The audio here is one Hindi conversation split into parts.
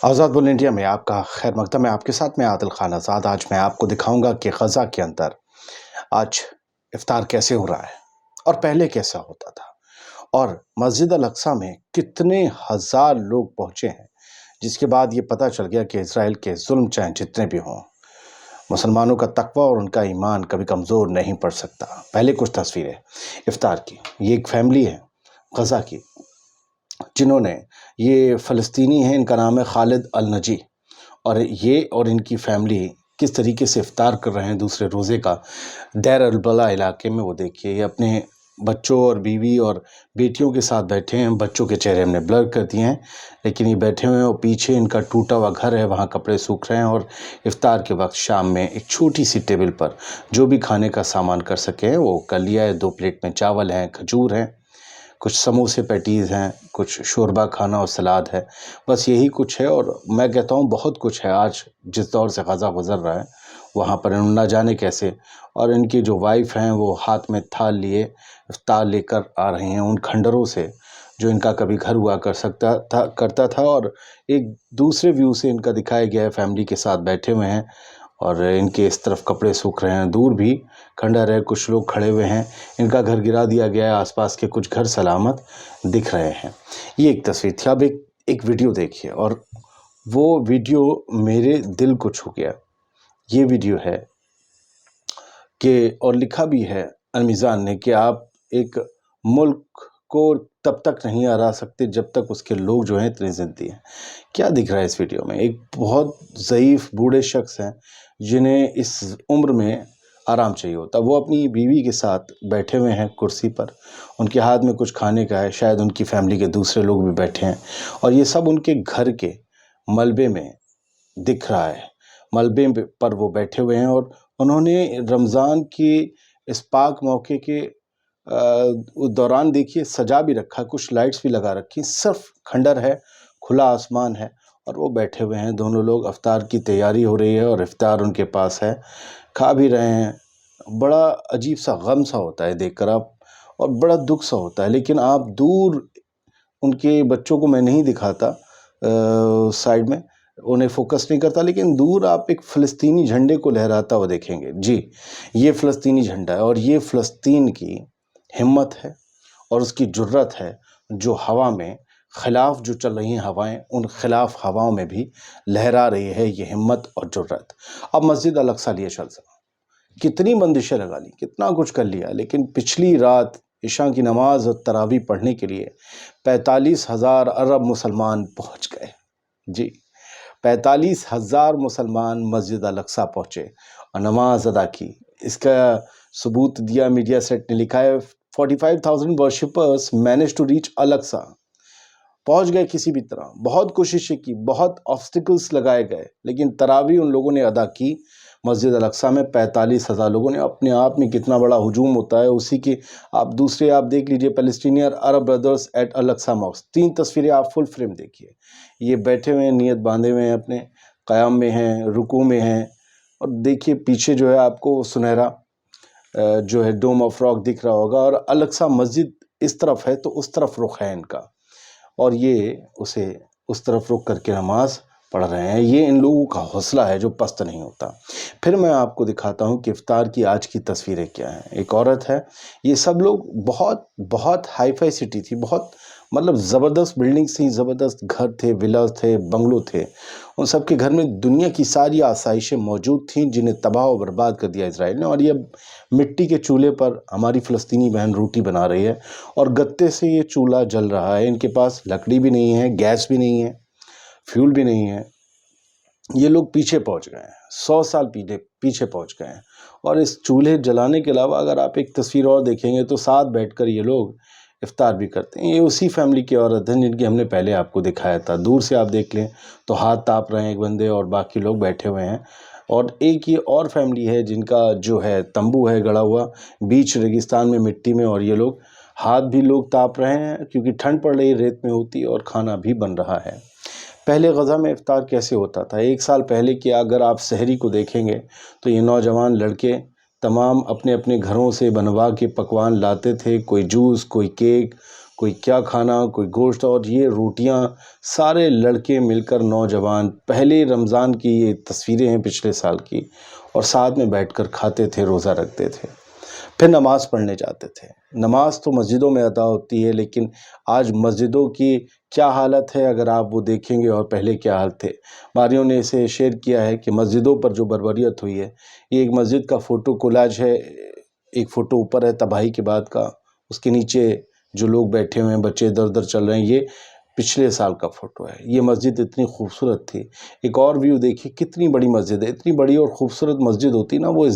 आज़ाद बुल इंडिया में आपका खैर मकदम है। आपके साथ मैं आदिल खान आज़ाद। आज मैं आपको दिखाऊंगा कि ग़ज़ा के अंदर आज इफ्तार कैसे हो रहा है और पहले कैसा होता था, और मस्जिद अल अक्सा में कितने हज़ार लोग पहुंचे हैं, जिसके बाद ये पता चल गया कि इज़राइल के जुल्म चाहे जितने भी हों, मुसलमानों का तकवा और उनका ईमान कभी कमज़ोर नहीं पड़ सकता। पहले कुछ तस्वीरें इफ्तार की। ये एक फैमिली है ग़ज़ा की, जिन्होंने, ये फ़लस्तीनी हैं, इनका नाम है खालिद अल नजी, और ये और इनकी फैमिली किस तरीके से इफ्तार कर रहे हैं दूसरे रोज़े का देर अल बला इलाके में। वो देखिए, ये अपने बच्चों और बीवी और बेटियों के साथ बैठे हैं। बच्चों के चेहरे हमने ब्लर कर दिए हैं, लेकिन ये बैठे हुए हैं और पीछे इनका टूटा हुआ घर है, वहाँ कपड़े सूख रहे हैं। और इफ्तार के वक्त शाम में एक छोटी सी टेबल पर जो भी खाने का सामान कर सके वो कर लिया है। 2 प्लेट में चावल हैं, खजूर हैं, कुछ समोसे पैटीज़ हैं, कुछ शोरबा खाना और सलाद है। बस यही कुछ है, और मैं कहता हूँ बहुत कुछ है। आज जिस दौर से ग़ज़ा गुज़र रहा है, वहाँ पर ना जाने कैसे, और इनकी जो वाइफ़ हैं वो हाथ में थाल लिए इफ्तार लेकर आ रही हैं उन खंडरों से जो इनका कभी घर हुआ करता था। और एक दूसरे व्यू से इनका दिखाया गया है, फैमिली के साथ बैठे हुए हैं और इनके इस तरफ कपड़े सूख रहे हैं। दूर भी खंडर है, कुछ लोग खड़े हुए हैं, इनका घर गिरा दिया गया है, आसपास के कुछ घर सलामत दिख रहे हैं। ये एक तस्वीर थी। अब एक वीडियो देखिए, और वो वीडियो मेरे दिल को छू गया। ये वीडियो है कि, और लिखा भी है अलमीज़ान ने, कि आप एक मुल्क को तब तक नहीं हरा सकते जब तक उसके लोग जो हैं इतने ज़िद्दी हैं। क्या दिख रहा है इस वीडियो में? एक बहुत ज़ईफ़ बूढ़े शख्स हैं जिन्हें इस उम्र में आराम चाहिए होता। वो अपनी बीवी के साथ बैठे हुए हैं कुर्सी पर, उनके हाथ में कुछ खाने का है, शायद उनकी फैमिली के दूसरे लोग भी बैठे हैं, और ये सब उनके घर के मलबे में दिख रहा है। मलबे पर वो बैठे हुए हैं, और उन्होंने रमज़ान के इस पाक मौके के उस दौरान देखिए सजा भी रखा, कुछ लाइट्स भी लगा रखी। सिर्फ खंडर है, खुला आसमान है, और वो बैठे हुए हैं। दोनों लोग, इफ्तार की तैयारी हो रही है और इफ्तार उनके पास है, खा भी रहे हैं। बड़ा अजीब सा गम सा होता है देखकर आप, और बड़ा दुख सा होता है। लेकिन आप दूर, उनके बच्चों को मैं नहीं दिखाता, साइड में उन्हें फोकस नहीं करता, लेकिन दूर आप एक फ़लस्तीनी झंडे को लहराता हुआ देखेंगे। जी, ये फ़लस्तीनी झंडा है, और ये फ़लस्तीन की हिम्मत है और उसकी जुर्रत है, जो हवा में खिलाफ जो चल रही हैं हवाएं, उन खिलाफ हवाओं में भी लहरा रही है ये हिम्मत और जुर्रत। अब मस्जिद अल अक्सा लिए शल्सा, कितनी बंदिशें लगा ली, कितना कुछ कर लिया, लेकिन पिछली रात इशा की नमाज और तरावी पढ़ने के लिए 45,000 अरब मुसलमान पहुँच गए। जी, 45,000 मुसलमान मस्जिद अल अक्सा पहुँचे और नमाज अदा की। इसका सबूत दिया मीडिया सेट ने, लिखा है 45,000 वर्शिपर्स मैनेज टू रीच अल अक्सा। पहुँच गए किसी भी तरह, बहुत कोशिशें की, बहुत ऑब्स्टिकल्स लगाए गए, लेकिन तरावी उन लोगों ने अदा की मस्जिद अल अक्सा में। 45,000 लोगों ने। अपने आप में कितना बड़ा हुजूम होता है, उसी की आप दूसरे आप देख लीजिए, पैलेस्टीनियन अरब ब्रदर्स एट अल अक्सा मॉस्क। 3 तस्वीरें आप फुल फ्रेम देखिए। ये बैठे हुए हैं, नियत बांधे हुए हैं, अपने क़याम में हैं, रुकू में हैं, और देखिए पीछे जो है आपको सुनहरा जो है डोम ऑफ रॉक दिख रहा होगा, और अल अक्सा मस्जिद इस तरफ है तो उस तरफ रुख है इनका, और ये उसे उस तरफ रुख करके नमाज पढ़ रहे हैं। ये इन लोगों का हौसला है जो पस्त नहीं होता। फिर मैं आपको दिखाता हूँ कि इफ्तार की आज की तस्वीरें क्या हैं। एक औरत है, ये सब लोग बहुत बहुत हाई-फाई सिटी थी, बहुत मतलब ज़बरदस्त बिल्डिंग्स थी, ज़बरदस्त घर थे, विलास थे, बंगलो थे। उन सब के घर में दुनिया की सारी आसाइशें मौजूद थीं, जिन्हें तबाह और बर्बाद कर दिया इज़राइल ने। और ये मिट्टी के चूल्हे पर हमारी फ़लस्तीनी बहन रोटी बना रही है, और गत्ते से ये चूल्हा जल रहा है। इनके पास लकड़ी भी नहीं है, गैस भी नहीं है, फ्यूल भी नहीं है। ये लोग पीछे पहुंच गए हैं, 100 साल पीछे पहुंच गए हैं। और इस चूल्हे जलाने के अलावा अगर आप एक तस्वीर और देखेंगे तो साथ बैठकर ये लोग इफ्तार भी करते हैं। ये उसी फैमिली की औरत हैं जिनकी हमने पहले आपको दिखाया था। दूर से आप देख लें तो हाथ ताप रहे हैं एक बंदे, और बाकी लोग बैठे हुए हैं। और एक ये और फैमिली है जिनका जो है तंबू है गड़ा हुआ बीच रेगिस्तान में, मिट्टी में, और ये लोग हाथ भी लोग ताप रहे हैं क्योंकि ठंड पड़ रही है, रेत में होती, और खाना भी बन रहा है। पहले ग़ज़ा में इफ्तार कैसे होता था? 1 साल पहले की अगर आप सहरी को देखेंगे तो ये नौजवान लड़के तमाम अपने अपने घरों से बनवा के पकवान लाते थे। कोई जूस, कोई केक, कोई क्या खाना, कोई गोश्त, और ये रोटियां सारे लड़के मिलकर नौजवान, पहले रमज़ान की ये तस्वीरें हैं पिछले साल की, और साथ में बैठकर खाते थे, रोज़ा रखते थे, फिर नमाज़ पढ़ने जाते थे। नमाज तो मस्जिदों में अदा होती है, लेकिन आज मस्जिदों की क्या हालत है अगर आप वो देखेंगे और पहले क्या हाल थे। बारियों ने इसे शेयर किया है कि मस्जिदों पर जो बर्बरियत हुई है, ये एक मस्जिद का फ़ोटो कोलाज है। एक फ़ोटो ऊपर है तबाही के बाद का, उसके नीचे जो लोग बैठे हुए हैं, बच्चे इधर-उधर चल रहे हैं, ये पिछले साल का फ़ोटो है। ये मस्जिद इतनी खूबसूरत थी। एक और व्यू देखिए, कितनी बड़ी मस्जिद है। इतनी बड़ी और खूबसूरत मस्जिद होती ना, वो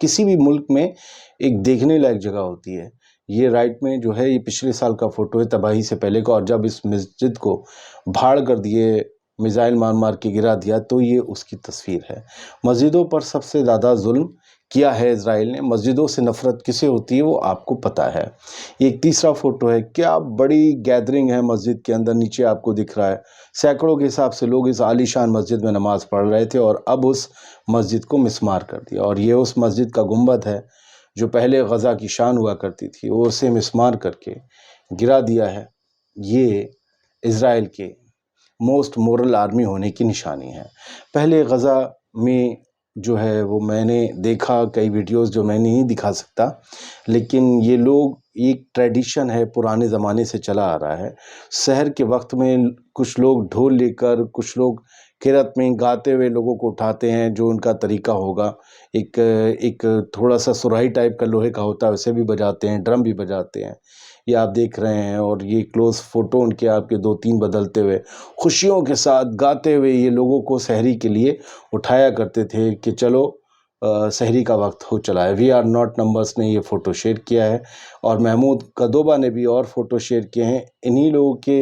किसी भी मुल्क में एक देखने लायक जगह होती है। ये राइट में जो है, ये पिछले साल का फ़ोटो है, तबाही से पहले का, और जब इस मस्जिद को भाड़ कर दिए, मिसाइल मार-मार के गिरा दिया, तो ये उसकी तस्वीर है। मस्जिदों पर सबसे ज़्यादा ज़ुल्म किया है इज़राइल ने। मस्जिदों से नफ़रत किसे होती है वो आपको पता है। एक तीसरा फ़ोटो है, क्या बड़ी गैदरिंग है मस्जिद के अंदर, नीचे आपको दिख रहा है। सैकड़ों के हिसाब से लोग इस आलीशान मस्जिद में नमाज़ पढ़ रहे थे, और अब उस मस्जिद को मिस्मार कर दिया। और ये उस मस्जिद का गुंबद है जो पहले गज़ा की शान हुआ करती थी, वो उसे मिस्मार करके गिरा दिया है। ये इज़राइल के मोस्ट मोरल आर्मी होने की निशानी है। पहले गज़ा में जो है वो मैंने देखा कई वीडियोस जो मैं नहीं दिखा सकता, लेकिन ये लोग, एक ट्रेडिशन है पुराने ज़माने से चला आ रहा है। सहर के वक्त में कुछ लोग ढोल लेकर, कुछ लोग किरत में गाते हुए लोगों को उठाते हैं, जो उनका तरीका होगा। एक एक थोड़ा-सा सुराही टाइप का लोहे का होता है, उसे भी बजाते हैं, ड्रम भी बजाते हैं। ये आप देख रहे हैं, और ये क्लोज़ फ़ोटो उनके आपके 2-3 बदलते हुए, खुशियों के साथ गाते हुए ये लोगों को सहरी के लिए उठाया करते थे कि चलो सहरी का वक्त हो चला है। वी आर नॉट नंबर्स ने ये फ़ोटो शेयर किया है, और महमूद कदोबा ने भी और फ़ोटो शेयर किए हैं। इन्हीं लोगों के,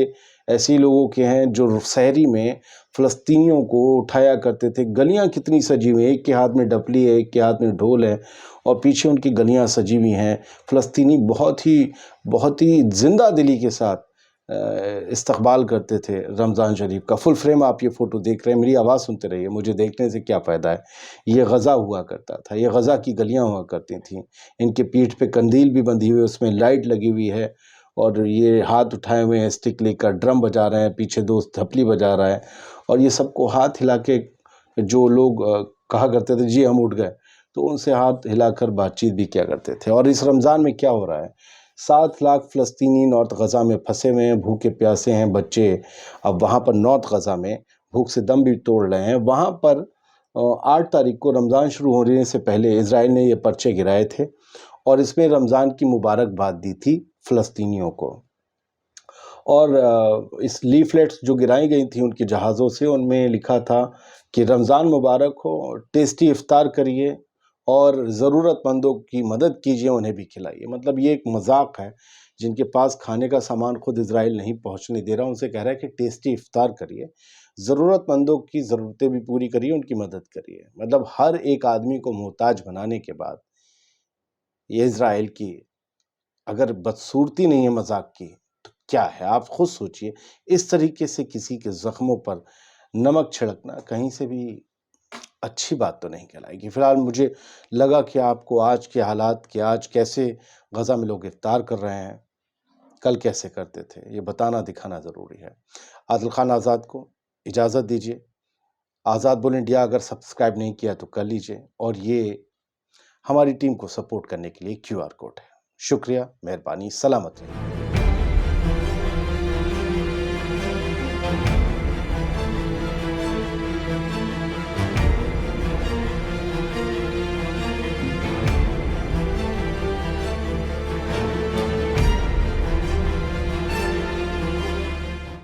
ऐसे ही लोगों के हैं जो सहरी में फ़लस्तीनियों को उठाया करते थे। गलियां कितनी सजी हुई हैं, एक के हाथ में डपली है, एक के हाथ में ढोल है, और पीछे उनकी गलियां सजी हुई हैं। फ़लस्तीनी बहुत ही ज़िंदा दिली के साथ इस्तकबाल करते थे रमज़ान शरीफ का। फुल फ्रेम आप ये फ़ोटो देख रहे हैं, मेरी आवाज़ सुनते रहिए, मुझे देखने से क्या फ़ायदा है। ये गज़ा हुआ करता था, ये गज़ा की गलियां हुआ करती थीं। इनके पीठ पे कंदील भी बंधी हुई है, उसमें लाइट लगी हुई है, और ये हाथ उठाए हुए हैं स्टिक लेकर, ड्रम बजा रहे हैं, पीछे दोस्त थपली बजा रहा है, और ये सबको हाथ हिला के, जो लोग कहा करते थे जी हम उठ गए, तो उनसे हाथ हिलाकर बातचीत भी किया करते थे। और इस रमज़ान में क्या हो रहा है, 7 लाख फ़लस्तीनी नॉर्थ गज़ा में फंसे हुए हैं, भूखे प्यासे हैं बच्चे। अब वहाँ पर नॉर्थ गज़ा में भूख से दम भी तोड़ रहे हैं। वहाँ पर 8 तारीख को रमज़ान शुरू होने से पहले इज़राइल ने ये पर्चे गिराए थे, और इसमें रमज़ान की मुबारकबाद दी थी फ़लस्तीनियों को। और इस लीफ़लेट्स जो गिराई गई थी उनके जहाज़ों से, उनमें लिखा था कि रमज़ान मुबारक हो, टेस्टी इफ़्तार करिए, और ज़रूरतमंदों की मदद कीजिए, उन्हें भी खिलाइए। मतलब ये एक मज़ाक है, जिनके पास खाने का सामान खुद इज़राइल नहीं पहुँचने दे रहा, उनसे कह रहा है कि टेस्टी इफ़्तार करिए, ज़रूरतमंदों की ज़रूरतें भी पूरी करिए, उनकी मदद करिए। मतलब हर एक आदमी को मोहताज बनाने के बाद, ये इज़राइल की अगर बदसूरती नहीं है मज़ाक की, तो क्या है? आप खुद सोचिए। इस तरीके से किसी के ज़ख्मों पर नमक छिड़कना कहीं से भी अच्छी बात तो नहीं कहलाएगी। फ़िलहाल मुझे लगा कि आपको आज के हालात, कि आज कैसे गज़ा में लोग इफ़्तार कर रहे हैं, कल कैसे करते थे, ये बताना दिखाना ज़रूरी है। आदिल खान आज़ाद को इजाज़त दीजिए। आज़ाद बोल इंडिया अगर सब्सक्राइब नहीं किया तो कर लीजिए, और ये हमारी टीम को सपोर्ट करने के लिए क्यूआर कोड है। शुक्रिया, मेहरबानी, सलामत रहिए।